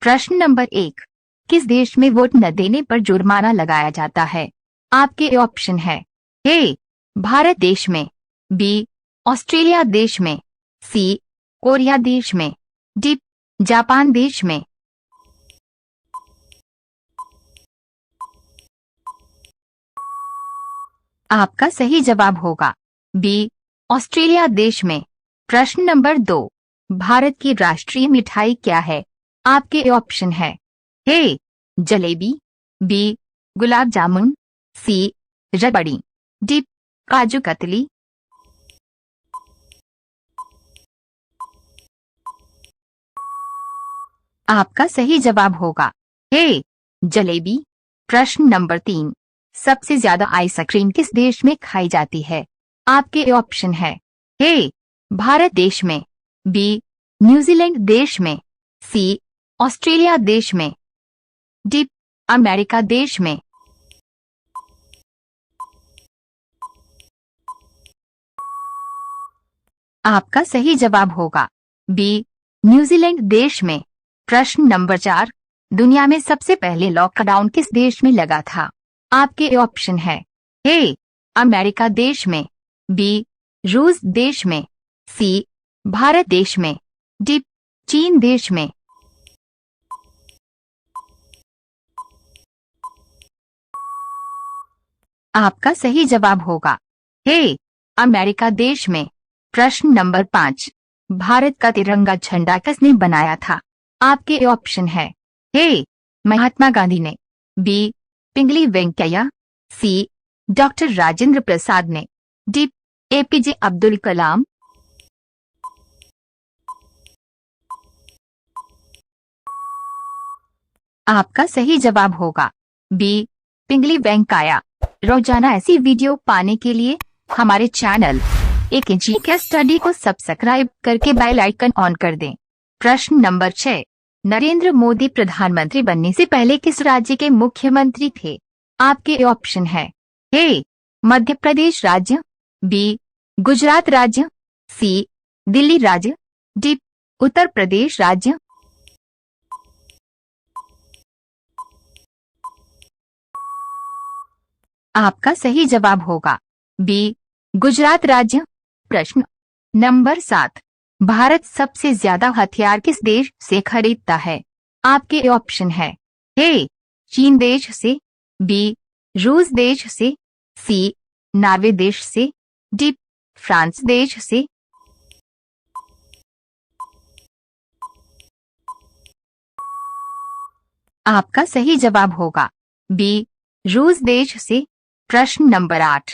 प्रश्न नंबर 1, किस देश में वोट न देने पर जुर्माना लगाया जाता है? आपके ऑप्शन है ए भारत देश में, बी ऑस्ट्रेलिया देश में, सी कोरिया देश में, डी जापान देश में। आपका सही जवाब होगा बी ऑस्ट्रेलिया देश में। प्रश्न नंबर 2, भारत की राष्ट्रीय मिठाई क्या है? आपके ऑप्शन है ए जलेबी, बी गुलाब जामुन, सी रबड़ी, डी काजू कतली। आपका सही जवाब होगा ए जलेबी। प्रश्न नंबर 3, सबसे ज्यादा आइसक्रीम किस देश में खाई जाती है? आपके ऑप्शन है ए भारत देश में, बी न्यूजीलैंड देश में, सी ऑस्ट्रेलिया देश में, डी अमेरिका देश में। आपका सही जवाब होगा बी न्यूजीलैंड देश में। प्रश्न नंबर 4, दुनिया में सबसे पहले लॉकडाउन किस देश में लगा था? आपके ऑप्शन है ए अमेरिका देश में, बी रूस देश में, सी भारत देश में, डी चीन देश में। आपका सही जवाब होगा ए अमेरिका देश में। प्रश्न नंबर 5, भारत का तिरंगा झंडा किसने बनाया था? आपके ऑप्शन है ए महात्मा गांधी ने, बी पिंगली वेंकैया, सी डॉक्टर राजेंद्र प्रसाद ने, डी एपीजे अब्दुल कलाम। आपका सही जवाब होगा बी पिंगली वेंकैया। रोजाना ऐसी वीडियो पाने के लिए हमारे चैनल एके स्टडी को सब्सक्राइब करके बेल आइकन ऑन कर दें। प्रश्न नंबर 6, नरेंद्र मोदी प्रधानमंत्री बनने से पहले किस राज्य के मुख्यमंत्री थे? आपके ऑप्शन है ए मध्य प्रदेश राज्य, बी गुजरात राज्य, सी दिल्ली राज्य, डी उत्तर प्रदेश राज्य। आपका सही जवाब होगा बी गुजरात राज्य। प्रश्न नंबर 7, भारत सबसे ज्यादा हथियार किस देश से खरीदता है? आपके ऑप्शन है ए चीन देश से, बी रूस देश से, सी नॉर्वे देश से, डी फ्रांस देश से। आपका सही जवाब होगा बी रूस देश से। प्रश्न नंबर 8,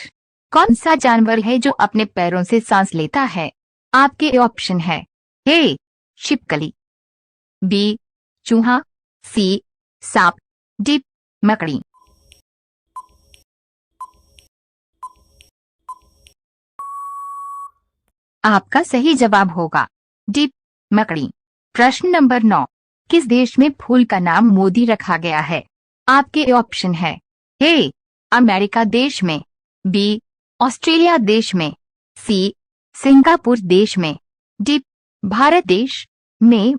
कौन सा जानवर है जो अपने पैरों से सांस लेता है? आपके ऑप्शन है ए छिपकली, बी चूहा, सी सांप, डी मकड़ी। आपका सही जवाब होगा डी मकड़ी। प्रश्न नंबर 9, किस देश में फूल का नाम मोदी रखा गया है? आपके ऑप्शन है ए अमेरिका देश में, बी ऑस्ट्रेलिया देश में, सी सिंगापुर देश में, डी भारत देश में।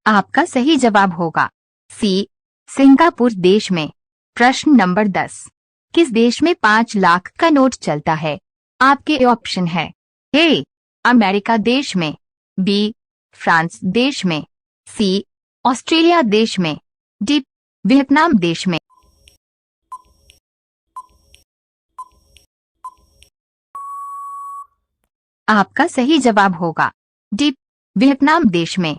आपका सही जवाब होगा सी सिंगापुर देश में। प्रश्न नंबर 10, किस देश में 5 लाख का नोट चलता है? आपके ऑप्शन है ए अमेरिका देश में, बी फ्रांस देश में, सी ऑस्ट्रेलिया देश में, डी वियतनाम देश में। आपका सही जवाब होगा डी वियतनाम देश में।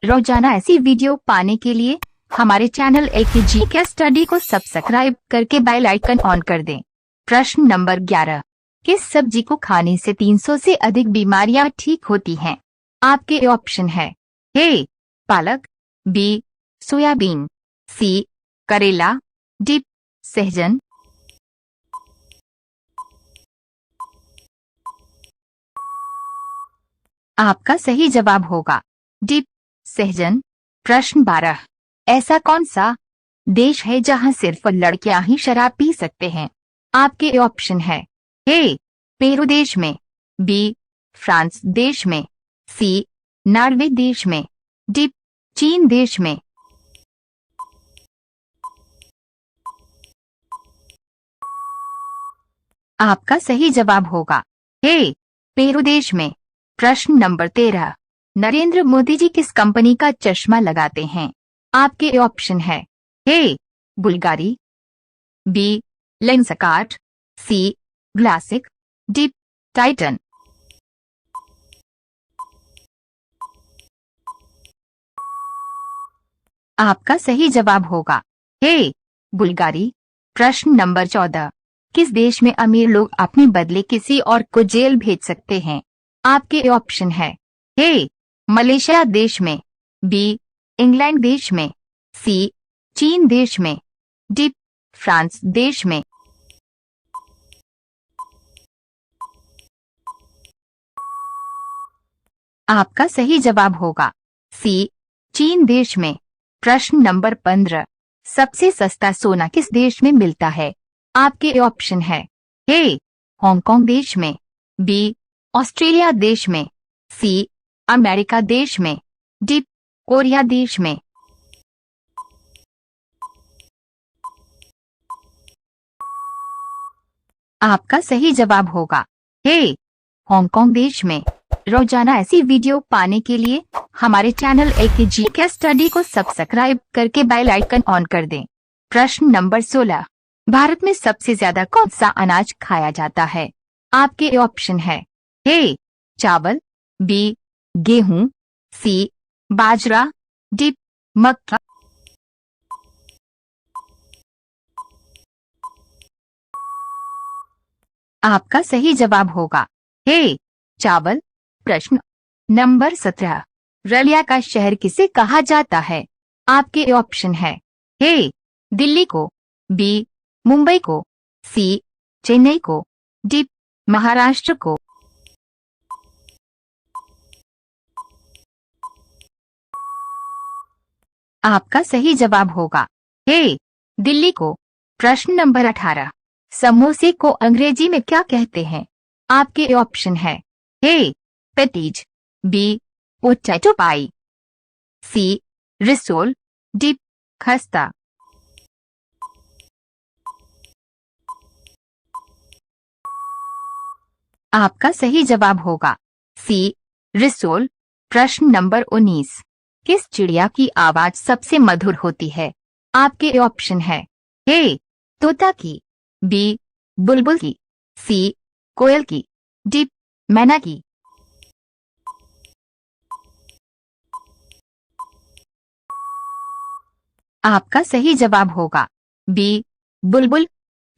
रोजाना ऐसी वीडियो पाने के लिए हमारे चैनल एके स्टडी को सब्सक्राइब करके बेल आइकन ऑन कर दें। प्रश्न नंबर 11, किस सब्जी को खाने से 300 से अधिक बीमारियां ठीक होती हैं? आपके ऑप्शन है ए पालक, बी सोयाबीन, सी करेला, डी सहजन। आपका सही जवाब होगा डी सहजन। प्रश्न 12, ऐसा कौन सा देश है जहां सिर्फ लड़कियां ही शराब पी सकते हैं? आपके ऑप्शन है ए पेरू देश में, बी फ्रांस देश में, सी नॉर्वे देश में, डी चीन देश में। आपका सही जवाब होगा ए पेरू देश में। प्रश्न नंबर 13, नरेंद्र मोदी जी किस कंपनी का चश्मा लगाते हैं? आपके ऑप्शन है ए बुल्गारी, बी लेंसकार्ट, सी क्लासिक, डी टाइटन। आपका सही जवाब होगा ए बुल्गारी। प्रश्न नंबर 14, किस देश में अमीर लोग अपने बदले किसी और को जेल भेज सकते हैं? आपके ऑप्शन है ए मलेशिया देश में, बी इंग्लैंड देश में, सी चीन देश में, डी फ्रांस देश में। आपका सही जवाब होगा सी चीन देश में। प्रश्न नंबर 15, सबसे सस्ता सोना किस देश में मिलता है? आपके ऑप्शन है ए हांगकांग देश में, बी ऑस्ट्रेलिया देश में, सी अमेरिका देश में, डी कोरिया देश में। आपका सही जवाब होगा ए हांगकांग देश में। रोजाना ऐसी वीडियो पाने के लिए हमारे चैनल AKGK स्टडी को सब्सक्राइब करके बेल आइकन ऑन कर दें। प्रश्न नंबर 16, भारत में सबसे ज्यादा कौन सा अनाज खाया जाता है? आपके ऑप्शन है ए चावल, बी गेहूं, सी बाजरा, डी मक्का। आपका सही जवाब होगा ए चावल। प्रश्न नंबर 17, रलिया का शहर किसे कहा जाता है? आपके ऑप्शन है ए दिल्ली को, बी मुंबई को, सी चेन्नई को, डी महाराष्ट्र को। आपका सही जवाब होगा ए दिल्ली को। प्रश्न नंबर 18, समोसे को अंग्रेजी में क्या कहते हैं? आपके ऑप्शन है ए पेटीज, बी पोटैटो पाई, सी रिसोल, डी खस्ता। आपका सही जवाब होगा सी रिसोल। प्रश्न नंबर 19, किस चिड़िया की आवाज सबसे मधुर होती है? आपके ऑप्शन है ए तोता की, बी बुलबुल की, सी कोयल की, डी मैना की। आपका सही जवाब होगा बी बुलबुल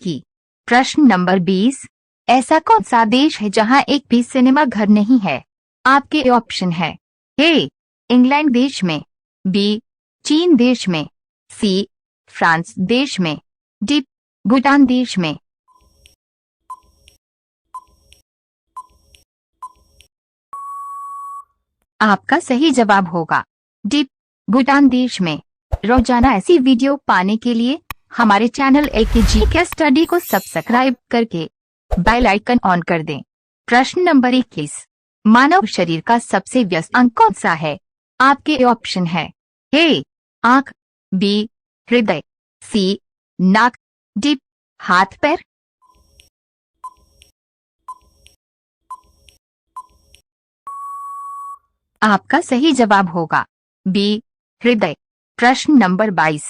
की। प्रश्न नंबर 20, ऐसा कौन सा देश है जहां एक भी सिनेमा घर नहीं है? आपके ऑप्शन है ए इंग्लैंड देश में, बी चीन देश में, सी फ्रांस देश में, डी भूटान देश में। आपका सही जवाब होगा डी भूटान देश में। रोजाना ऐसी वीडियो पाने के लिए हमारे चैनल AKGK स्टडी को सब्सक्राइब करके बेल आइकन ऑन कर दें। प्रश्न नंबर 21, मानव शरीर का सबसे व्यस्त अंग कौन सा है? आपके ऑप्शन है ए आंख, बी हृदय, सी नाक, डी हाथ पैर। आपका सही जवाब होगा बी हृदय। प्रश्न नंबर 22,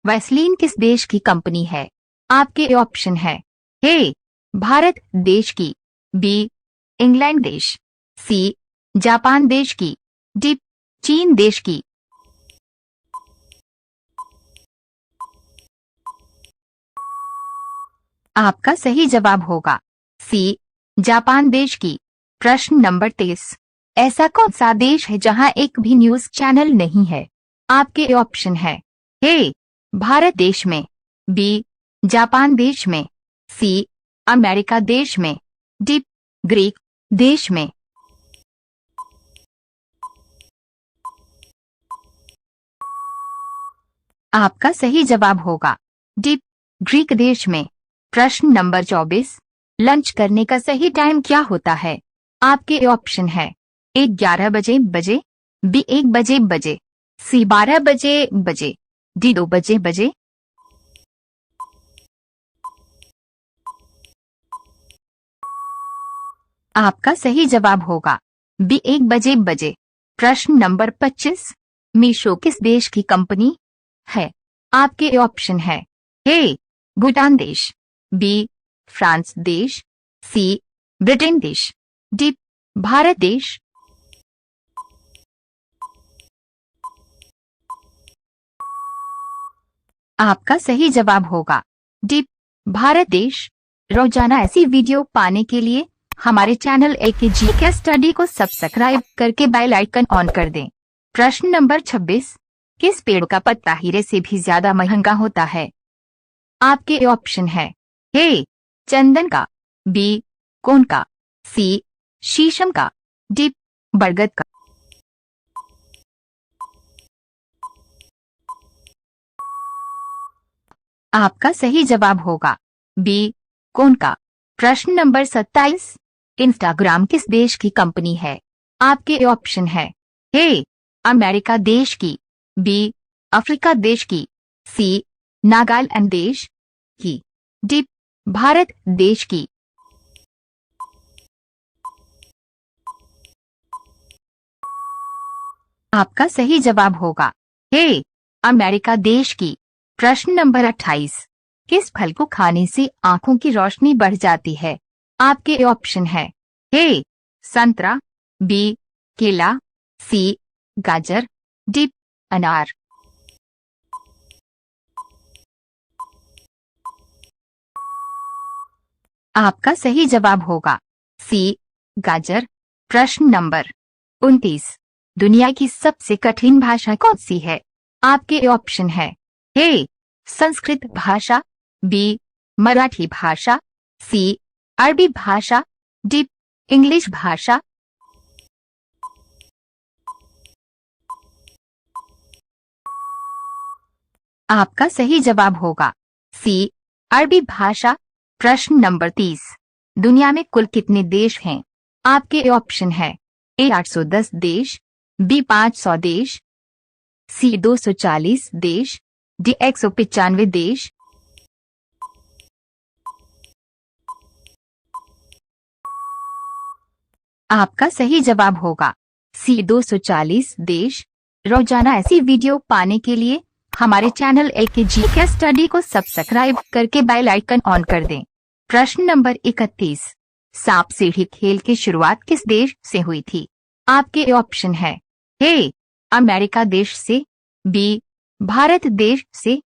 वैसलीन किस देश की कंपनी है? आपके ऑप्शन है ए भारत देश की, बी इंग्लैंड देश, सी जापान देश की, डी चीन देश की। आपका सही जवाब होगा सी जापान देश की। प्रश्न नंबर 23, ऐसा कौन सा देश है जहां एक भी न्यूज चैनल नहीं है? आपके ऑप्शन है ए भारत देश में, बी जापान देश में, सी अमेरिका देश में, डी ग्रीक देश में। आपका सही जवाब होगा डी ग्रीक देश में। प्रश्न नंबर 24, लंच करने का सही टाइम क्या होता है? आपके ऑप्शन है ए 11 बजे बजे, बी 1 बजे बजे, सी 12 बजे बजे, डी 2 बजे बजे। आपका सही जवाब होगा बी 1 बजे बजे। प्रश्न नंबर 25, मीशो किस देश की कंपनी है? आपके ऑप्शन है ए भूटान देश, बी फ्रांस देश, सी ब्रिटेन देश, डी भारत देश। आपका सही जवाब होगा डी भारत देश। रोजाना ऐसी वीडियो पाने के लिए हमारे चैनल एकेजी के स्टडी को सब्सक्राइब करके बेल आइकन ऑन कर दें। प्रश्न नंबर 26, किस पेड़ का पत्ता हीरे से भी ज्यादा महंगा होता है? आपके ऑप्शन है ए चंदन का, बी कोन का, सी शीशम का, डी बरगद का। आपका सही जवाब होगा बी कोन का। प्रश्न नंबर 27, इंस्टाग्राम किस देश की कंपनी है? आपके ऑप्शन है ए अमेरिका देश की, बी अफ्रीका देश की, सी नागालैंड देश की, डी भारत देश की। आपका सही जवाब होगा ए अमेरिका देश की। प्रश्न नंबर 28, किस फल को खाने से आंखों की रोशनी बढ़ जाती है? आपके ऑप्शन है ए संतरा, बी केला, सी गाजर, डी अनार। आपका सही जवाब होगा सी गाजर। प्रश्न नंबर 29, दुनिया की सबसे कठिन भाषा कौन सी है? आपके ऑप्शन है ए संस्कृत भाषा, बी मराठी भाषा, सी अरबी भाषा, डी इंग्लिश भाषा। आपका सही जवाब होगा सी अरबी भाषा। प्रश्न नंबर 30, दुनिया में कुल कितने देश हैं? आपके ऑप्शन है ए 810 देश, बी 500 देश, सी 240 देश, डी 195 देश। आपका सही जवाब होगा सी 240 देश। रोजाना ऐसी वीडियो पाने के लिए हमारे चैनल एकेजी के स्टडी को सब्सक्राइब करके बेल आइकन ऑन कर दें। प्रश्न नंबर 31, सांप सीढ़ी खेल की शुरुआत किस देश से हुई थी? आपके ऑप्शन है ए अमेरिका देश से, बी भारत देश से,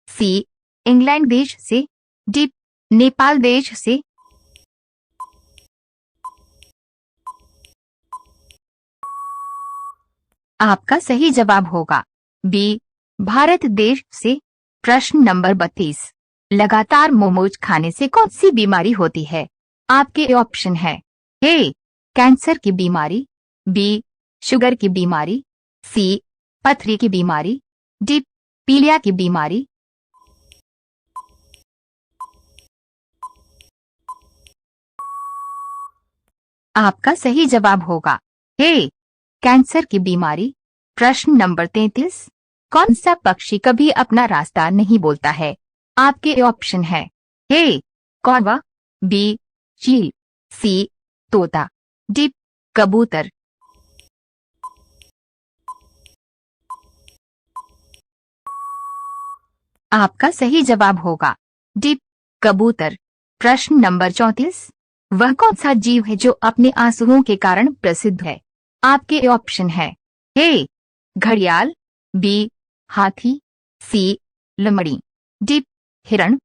सी इंग्लैंड देश से, डी नेपाल देश से। आपका सही जवाब होगा बी भारत देश से। प्रश्न नंबर 32, लगातार मोमोज खाने से कौन सी बीमारी होती है? आपके ऑप्शन है ए कैंसर की बीमारी, बी शुगर की बीमारी, सी पथरी की बीमारी, डी पीलिया की बीमारी। आपका सही जवाब होगा ए कैंसर की बीमारी। प्रश्न नंबर 33, कौन सा पक्षी कभी अपना रास्ता नहीं बोलता है? आपके ऑप्शन है ए कौवा, बी चील, सी तोता, डी कबूतर। आपका सही जवाब होगा डी कबूतर। प्रश्न नंबर 34, वह कौन सा जीव है जो अपने आंसुओं के कारण प्रसिद्ध है? आपके ऑप्शन है ए घड़ियाल, बी हाथी, सी लमड़ी, डी हिरण।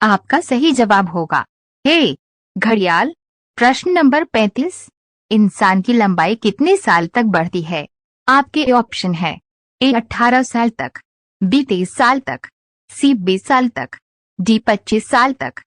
आपका सही जवाब होगा ए घड़ियाल। प्रश्न नंबर 35, इंसान की लंबाई कितने साल तक बढ़ती है? आपके ऑप्शन है ए 18 साल तक, बी 23 साल तक, सी 20 साल तक, डी 25 साल तक।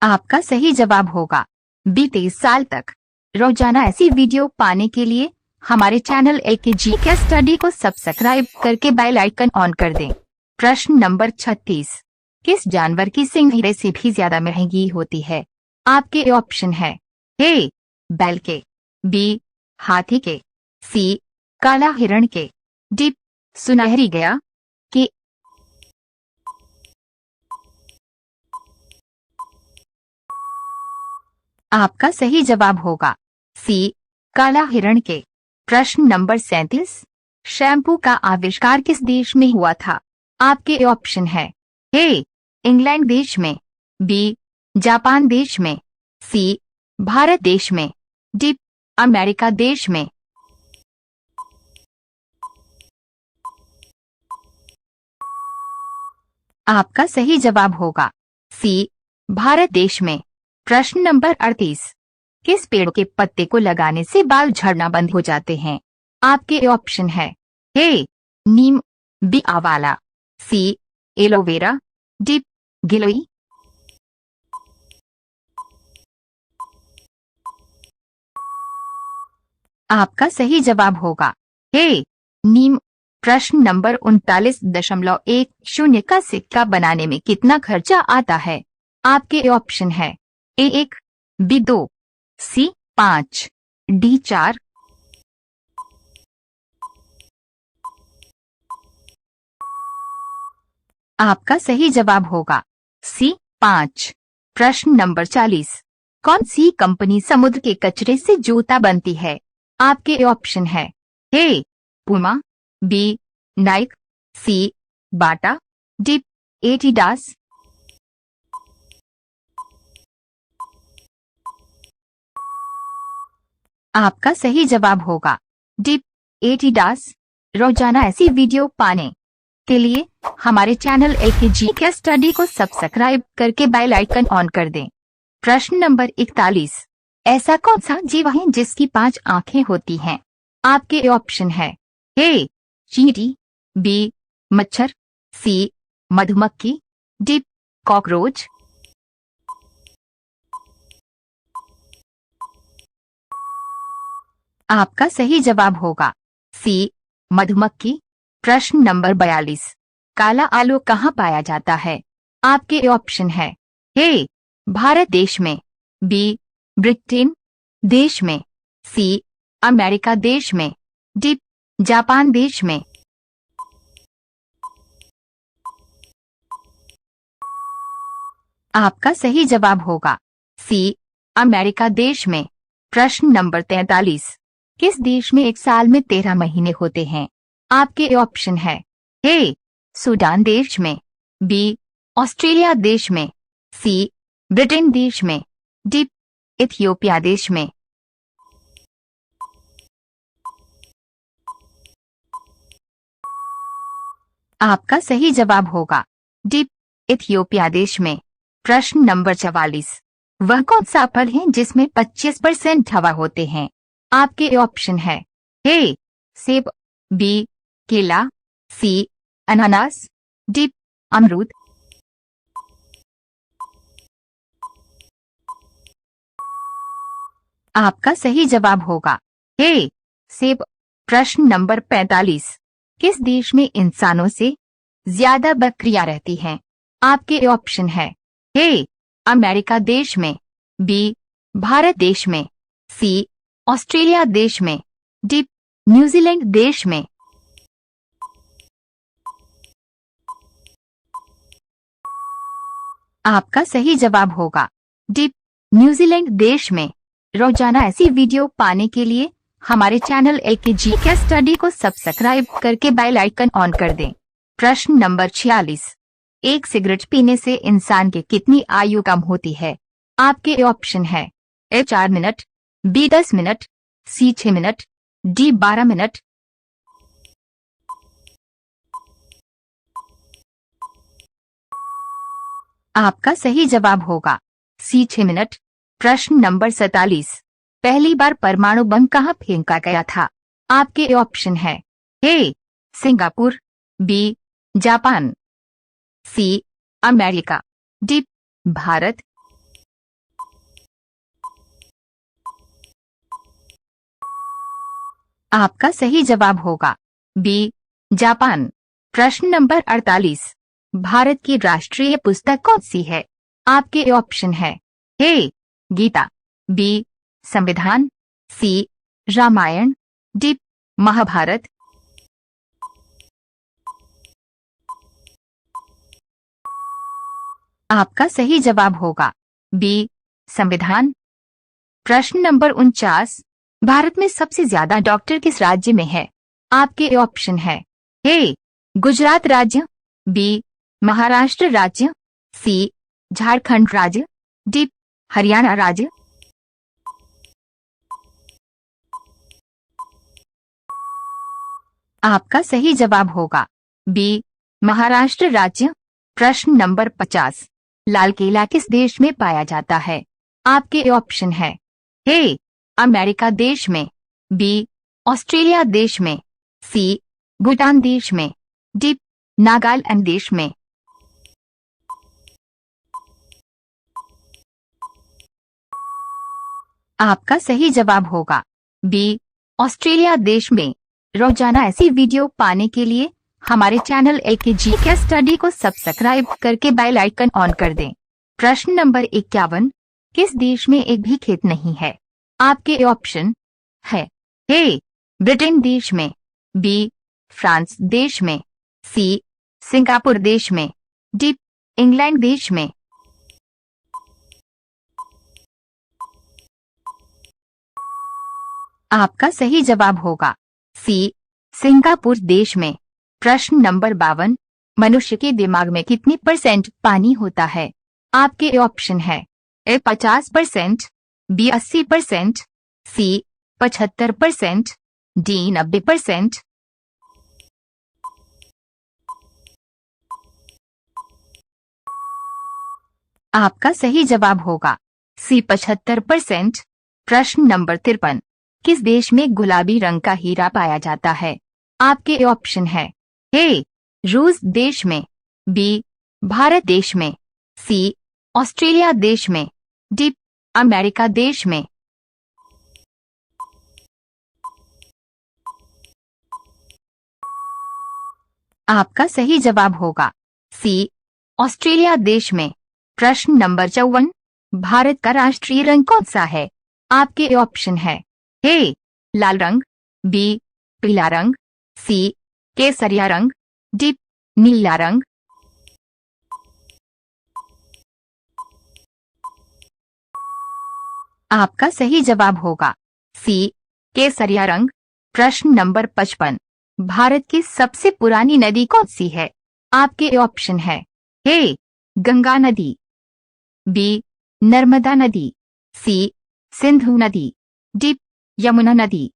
आपका सही जवाब होगा बी 23 साल तक। रोजाना ऐसी वीडियो पाने के लिए हमारे चैनल एकेजी के स्टडी को सब्सक्राइब करके बेल आइकन ऑन कर दें। प्रश्न नंबर 36। किस जानवर की सींग हीरे से भी ज्यादा महंगी होती है? आपके ऑप्शन है ए बैल के, बी हाथी के, सी काला हिरण के, डी सुनहरी गया के। आपका सही जवाब होगा सी काला हिरण के। प्रश्न नंबर 37। शैम्पू का आविष्कार किस देश में हुआ था? आपके ऑप्शन है ए इंग्लैंड देश में, बी जापान देश में, सी भारत देश में, डी अमेरिका देश में। आपका सही जवाब होगा सी भारत देश में। प्रश्न नंबर 38। किस पेड़ के पत्ते को लगाने से बाल झड़ना बंद हो जाते हैं? आपके ऑप्शन है ए नीम, बी आंवला, सी एलोवेरा, डी गिलोई। आपका सही जवाब होगा ए नीम। प्रश्न नंबर 39.10 का सिक्का बनाने में कितना खर्चा आता है? आपके ऑप्शन है ए 1, बी 2, सी 5, डी 4। आपका सही जवाब होगा सी 5। प्रश्न नंबर 40। कौन सी कंपनी समुद्र के कचरे से जूता बनती है? आपके ऑप्शन है ए पुमा, बी नाइक, सी बाटा, डी एडिडास। आपका सही जवाब होगा डी एडिडास। रोजाना ऐसी वीडियो पाने के लिए हमारे चैनल एकेजी के स्टडी को सब्सक्राइब करके बेल आइकन ऑन कर दें। प्रश्न नंबर 41। ऐसा कौन सा जीव है जिसकी 5 आंखें होती हैं? आपके ऑप्शन है ए चींटी, बी मच्छर, सी मधुमक्खी, डी कॉकरोच। आपका सही जवाब होगा सी मधुमक्खी। प्रश्न नंबर 42। काला आलू कहाँ पाया जाता है? आपके ऑप्शन है ए भारत देश में, बी ब्रिटेन देश में, सी अमेरिका देश में, डी जापान देश में। आपका सही जवाब होगा सी अमेरिका देश में। प्रश्न नंबर 43। किस देश में एक साल में 13 महीने होते हैं? आपके ऑप्शन है ए सूडान देश में, बी ऑस्ट्रेलिया देश में, सी ब्रिटेन देश में, डी इथियोपिया देश में। आपका सही जवाब होगा डी इथियोपिया देश में। प्रश्न नंबर 44। वह कौन सा फल है जिसमें 25% हवा होते हैं? आपके ऑप्शन है ए सेब, बी केला, सी अनानास, डी अमरूद। आपका सही जवाब होगा ए सेब। प्रश्न नंबर 45। किस देश में इंसानों से ज्यादा बकरियां रहती हैं? आपके ऑप्शन है ए अमेरिका देश में, बी भारत देश में, सी ऑस्ट्रेलिया देश में, डी न्यूजीलैंड देश में। आपका सही जवाब होगा डी न्यूजीलैंड देश में। रोजाना ऐसी वीडियो पाने के लिए हमारे चैनल एकेजी के स्टडी को सब्सक्राइब करके बेल आइकन ऑन कर दें। प्रश्न नंबर 46। एक सिगरेट पीने से इंसान की कितनी आयु कम होती है? आपके ऑप्शन है ए 4 मिनट, बी 10 मिनट, सी 6 मिनट, डी 12 मिनट। आपका सही जवाब होगा सी 6 मिनट। प्रश्न नंबर 47। पहली बार परमाणु बम कहाँ फेंका गया था? आपके ऑप्शन है A Singapore, B Japan, C America, D Bharat. आपका सही जवाब होगा बी जापान। प्रश्न नंबर 48, भारत की राष्ट्रीय पुस्तक कौन सी है? आपके ऑप्शन है ए गीता, बी संविधान, सी रामायण, डी महाभारत। आपका सही जवाब होगा बी संविधान। प्रश्न नंबर 49, भारत में सबसे ज्यादा डॉक्टर किस राज्य में है? आपके ऑप्शन है ए गुजरात राज्य, बी महाराष्ट्र राज्य, सी झारखंड राज्य, डी हरियाणा राज्य। आपका सही जवाब होगा बी महाराष्ट्र राज्य। प्रश्न नंबर 50, लाल किला किस देश में पाया जाता है? आपके ऑप्शन है ए अमेरिका देश में, बी ऑस्ट्रेलिया देश में, सी भूटान देश में, डी नागालैंड देश में। आपका सही जवाब होगा बी ऑस्ट्रेलिया देश में। रोजाना ऐसी वीडियो पाने के लिए हमारे चैनल एकेजी के स्टडी को सब्सक्राइब करके बेल आइकन ऑन कर दें। प्रश्न नंबर 51, किस देश में एक भी खेत नहीं है? आपके ऑप्शन है ए ब्रिटेन देश में, बी फ्रांस देश में, सी सिंगापुर देश में, डी इंग्लैंड देश में। आपका सही जवाब होगा सी सिंगापुर देश में। प्रश्न नंबर 52, मनुष्य के दिमाग में कितनी % पानी होता है? आपके ऑप्शन है ए 50%, बी 80%, सी 75%, डी 90%। आपका सही जवाब होगा सी 75%। प्रश्न नंबर 53, किस देश में गुलाबी रंग का हीरा पाया जाता है? आपके ऑप्शन है ए रूस देश में, बी भारत देश में, सी ऑस्ट्रेलिया देश में, डी अमेरिका देश में। आपका सही जवाब होगा सी ऑस्ट्रेलिया देश में। प्रश्न नंबर 54, भारत का राष्ट्रीय रंग कौन सा है? आपके ऑप्शन है ए लाल रंग, बी पीला रंग, सी केसरिया रंग, डी नीला रंग। आपका सही जवाब होगा सी केसरिया रंग। प्रश्न नंबर 55, भारत की सबसे पुरानी नदी कौन सी है? आपके ऑप्शन है ए गंगा नदी, बी नर्मदा नदी, सी सिंधु नदी, डी यमुना नदी।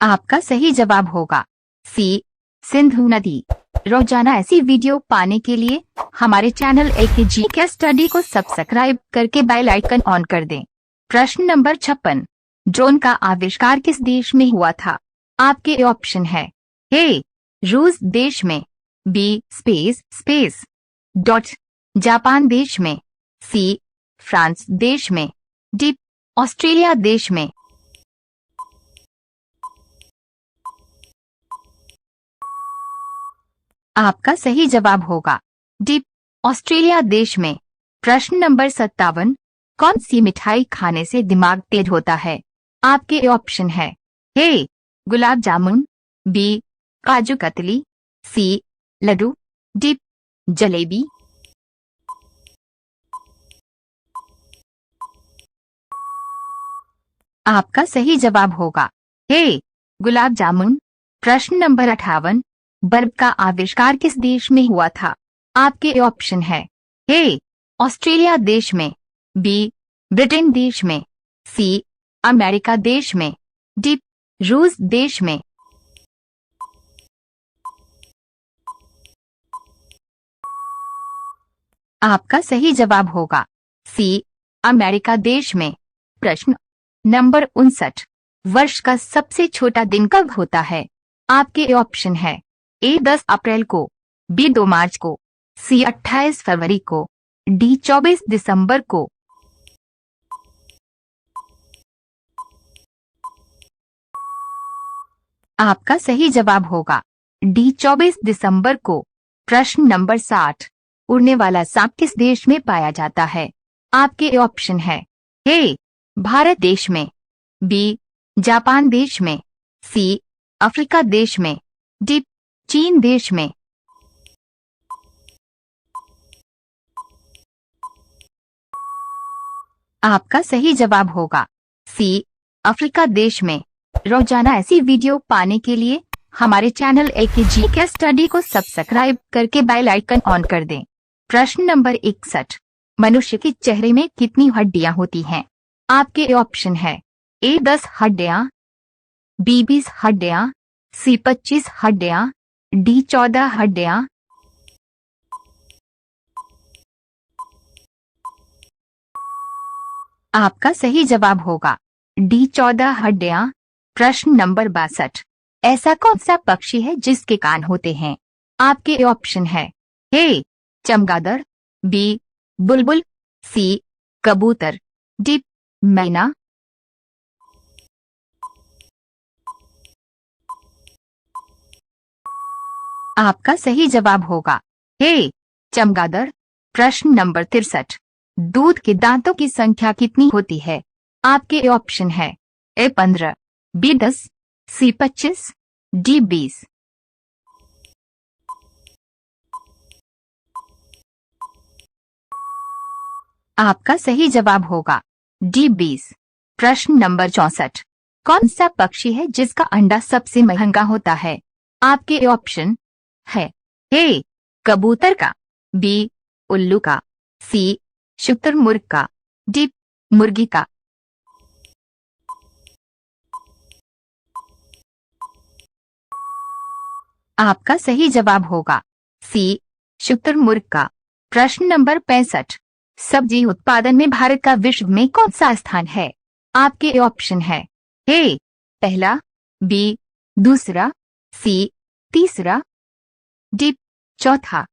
आपका सही जवाब होगा सी सिंधु नदी। रोजाना ऐसी वीडियो पाने के लिए हमारे चैनल एकेजी के स्टडी को सब्सक्राइब करके बेल आइकन ऑन कर दें। प्रश्न नंबर 56, ड्रोन का आविष्कार किस देश में हुआ था? आपके ऑप्शन है ए रूस देश में, बी स्पेस डॉट जापान देश में, सी फ्रांस देश में, डी ऑस्ट्रेलिया देश में। आपका सही जवाब होगा डी ऑस्ट्रेलिया देश में। प्रश्न नंबर 57, कौन सी मिठाई खाने से दिमाग तेज होता है? आपके ऑप्शन है ए गुलाब जामुन, बी काजू कतली, सी लड्डू, डी जलेबी। आपका सही जवाब होगा ए गुलाब जामुन। प्रश्न नंबर 58, बल्ब का आविष्कार किस देश में हुआ था? आपके ऑप्शन है ए ऑस्ट्रेलिया देश में, बी ब्रिटेन देश में, सी अमेरिका देश में, डी रूस देश में। आपका सही जवाब होगा सी अमेरिका देश में। प्रश्न नंबर 59, वर्ष का सबसे छोटा दिन कब होता है? आपके ऑप्शन है ए 10 अप्रैल को, बी 2 मार्च को, सी 28 फरवरी को, डी 24 दिसंबर को। आपका सही जवाब होगा डी 24 दिसंबर को। प्रश्न नंबर 60, उड़ने वाला सांप किस देश में पाया जाता है? आपके ऑप्शन है ए भारत देश में, बी जापान देश में, सी अफ्रीका देश में, डी चीन देश में। आपका सही जवाब होगा सी अफ्रीका देश में। रोजाना ऐसी वीडियो पाने के लिए हमारे चैनल एकेजी के स्टडी को सब्सक्राइब करके बेल आइकन ऑन कर दें। प्रश्न नंबर 61, मनुष्य के चेहरे में कितनी हड्डियां होती हैं? आपके ऑप्शन है ए 10 हड्डियां, बी 20 हड्डियां, सी 25 हड्डियां, डी 14 हड्डियां। आपका सही जवाब होगा डी 14 हड्डियां। प्रश्न नंबर 62, ऐसा कौन सा पक्षी है जिसके कान होते हैं? आपके ऑप्शन है ए चमगादड़, बी बुलबुल, सी कबूतर, डी मैना। आपका सही जवाब होगा ए चमगादड़। प्रश्न नंबर 63, दूध के दांतों की संख्या कितनी होती है? आपके ऑप्शन है ए 15, बी 10, सी 25, डी 20। आपका सही जवाब होगा डी 20। प्रश्न नंबर 64, कौन सा पक्षी है जिसका अंडा सबसे महंगा होता है? आपके ऑप्शन है ए कबूतर का, बी उल्लू का, सी शुतुरमुर्ग का, डी मुर्गी का। आपका सही जवाब होगा सी शुतुरमुर्ग का। प्रश्न नंबर 65, सब्जी उत्पादन में भारत का विश्व में कौन सा स्थान है? आपके ऑप्शन है ए पहला, बी दूसरा, सी तीसरा, डी चौथा।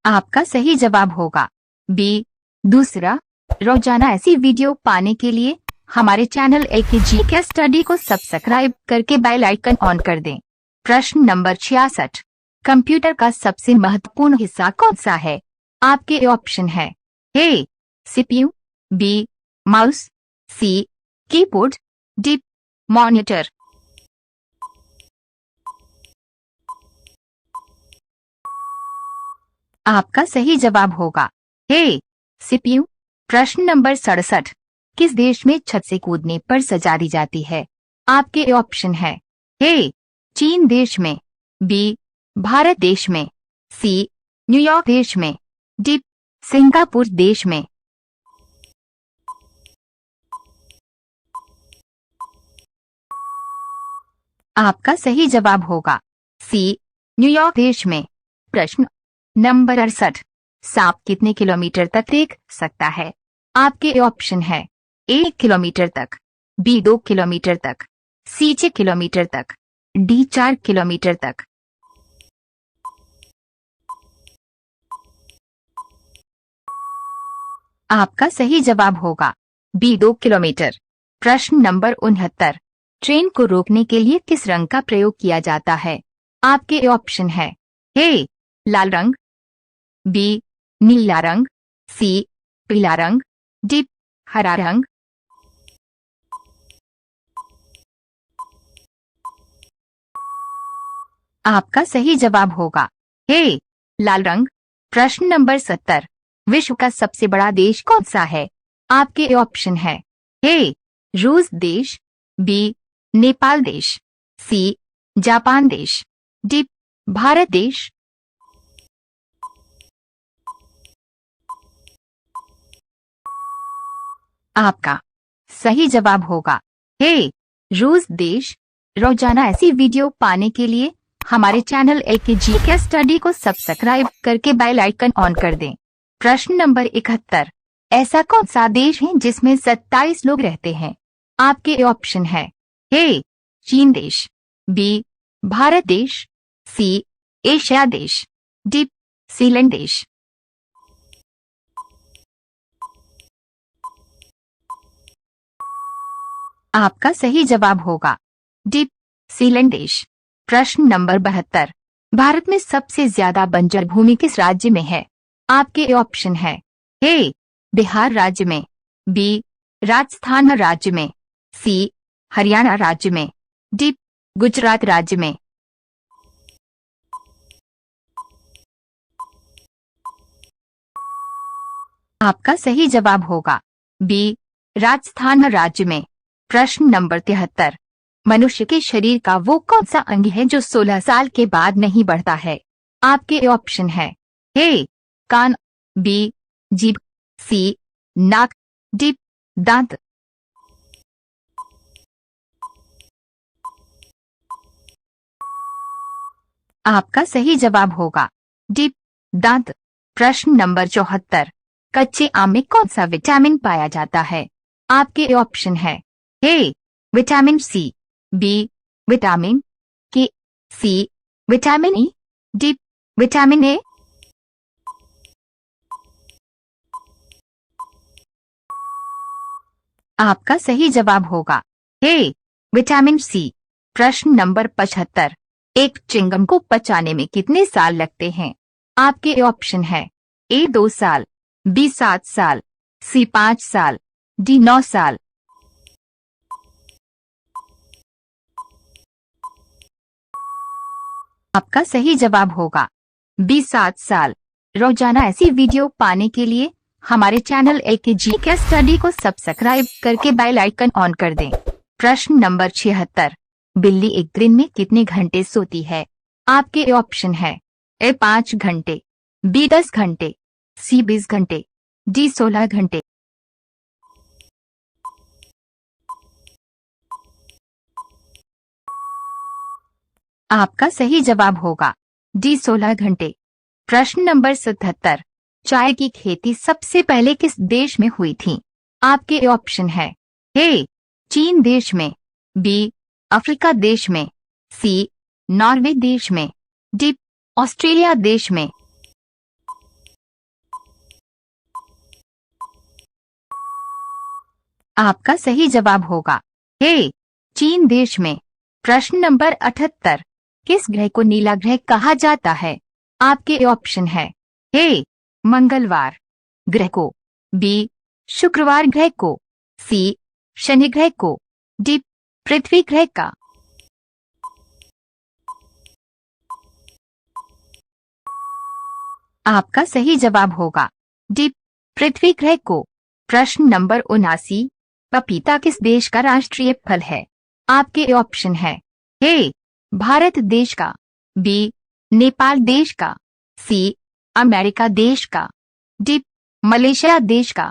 आपका सही जवाब होगा बी दूसरा। रोजाना ऐसी वीडियो पाने के लिए हमारे चैनल एकेजी के स्टडी को सब्सक्राइब करके बेल आइकन ऑन कर दें। प्रश्न नंबर 66, कंप्यूटर का सबसे महत्वपूर्ण हिस्सा कौन सा है? आपके ऑप्शन है ए सीपीयू, बी माउस, सी कीबोर्ड, डी मॉनिटर। आपका सही जवाब होगा ए सीपीयू। प्रश्न नंबर 67, किस देश में छत से कूदने पर सजा दी जाती है? आपके ऑप्शन है ए चीन देश में, बी भारत देश में, सी न्यूयॉर्क देश में, डी सिंगापुर देश में। आपका सही जवाब होगा सी न्यूयॉर्क देश में। प्रश्न नंबर 68, सांप कितने किलोमीटर तक देख सकता है? आपके ऑप्शन है ए किलोमीटर तक, बी 2 किलोमीटर तक, सी 6 किलोमीटर तक, डी 4 किलोमीटर तक। आपका सही जवाब होगा बी 2 किलोमीटर। प्रश्न नंबर 69, ट्रेन को रोकने के लिए किस रंग का प्रयोग किया जाता है? आपके ऑप्शन है ए लाल रंग, बी नीला रंग, सी पीला रंग, डी हरा रंग। आपका सही जवाब होगा ए लाल रंग। प्रश्न नंबर 70, विश्व का सबसे बड़ा देश कौन सा है? आपके ऑप्शन है ए रूस देश, बी नेपाल देश, सी जापान देश, डी भारत देश। आपका सही जवाब होगा ए रूस देश। रोजाना ऐसी वीडियो पाने के लिए हमारे चैनल एकेजी के स्टडी को सब्सक्राइब करके बेल आइकन ऑन कर दें। प्रश्न नंबर 71, ऐसा कौन सा देश है जिसमें 27 लोग रहते हैं? आपके ऑप्शन है ए चीन देश, बी भारत देश, सी एशिया देश, डी सीलैंड देश। आपका सही जवाब होगा डी सीलैंडेश। प्रश्न नंबर 72। भारत में सबसे ज्यादा बंजर भूमि किस राज्य में है? आपके ऑप्शन है ए बिहार राज्य में, बी राजस्थान राज्य में, सी हरियाणा राज्य में, डी गुजरात राज्य में। आपका सही जवाब होगा बी राजस्थान राज्य में। प्रश्न नंबर 73। मनुष्य के शरीर का वो कौन सा अंग है जो 16 साल के बाद नहीं बढ़ता है? आपके ऑप्शन है ए कान, बी जीभ, सी नाक, डी दांत। आपका सही जवाब होगा डी दांत। प्रश्न नंबर 74। कच्चे आम में कौन सा विटामिन पाया जाता है? आपके ऑप्शन है A vitamin C, B vitamin K, C vitamin E, D vitamin A. आपका सही जवाब होगा ए विटामिन सी। प्रश्न नंबर 75। एक चिंगम को पचाने में कितने साल लगते हैं? आपके ऑप्शन है ए 2 साल, बी 7 साल, सी 5 साल, डी 9 साल। आपका सही जवाब होगा बी 7 साल। रोजाना ऐसी वीडियो पाने के लिए हमारे चैनल एकेजी के स्टडी को सब्सक्राइब करके बेल आइकन ऑन कर दें। प्रश्न नंबर 76। बिल्ली एक दिन में कितने घंटे सोती है? आपके ऑप्शन है ए 5 घंटे, बी 10 घंटे, सी 20 घंटे, डी 16 घंटे। आपका सही जवाब होगा डी 16 घंटे। प्रश्न नंबर 77। चाय की खेती सबसे पहले किस देश में हुई थी? आपके ऑप्शन है ए चीन देश में, बी अफ्रीका देश में, सी नॉर्वे देश में, डी ऑस्ट्रेलिया देश में। आपका सही जवाब होगा ए चीन देश में। प्रश्न नंबर 78। किस ग्रह को नीला ग्रह कहा जाता है? आपके ऑप्शन है ए मंगलवार ग्रह को, बी शुक्रवार ग्रह को, सी शनि ग्रह को, डी पृथ्वी ग्रह का। आपका सही जवाब होगा डी पृथ्वी ग्रह को। प्रश्न नंबर 79। पपीता किस देश का राष्ट्रीय फल है? आपके ऑप्शन है ए भारत देश का, बी नेपाल देश का, सी अमेरिका देश का, डी मलेशिया देश का।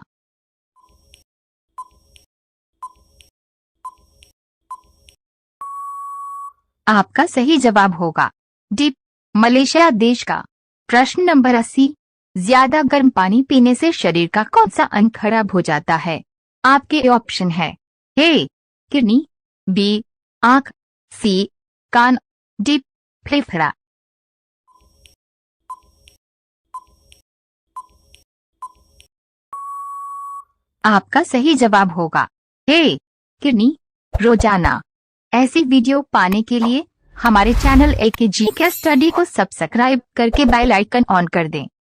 आपका सही जवाब होगा डी मलेशिया देश का। प्रश्न नंबर 80। ज्यादा गर्म पानी पीने से शरीर का कौन सा अंग खराब हो जाता है? आपके ऑप्शन है ए किडनी, बी आंख, सी कान, डी फेफड़ा। आपका सही जवाब होगा ए किडनी। रोजाना ऐसी वीडियो पाने के लिए हमारे चैनल एकेजी के स्टडी को सब्सक्राइब करके बेल आइकन ऑन कर दें।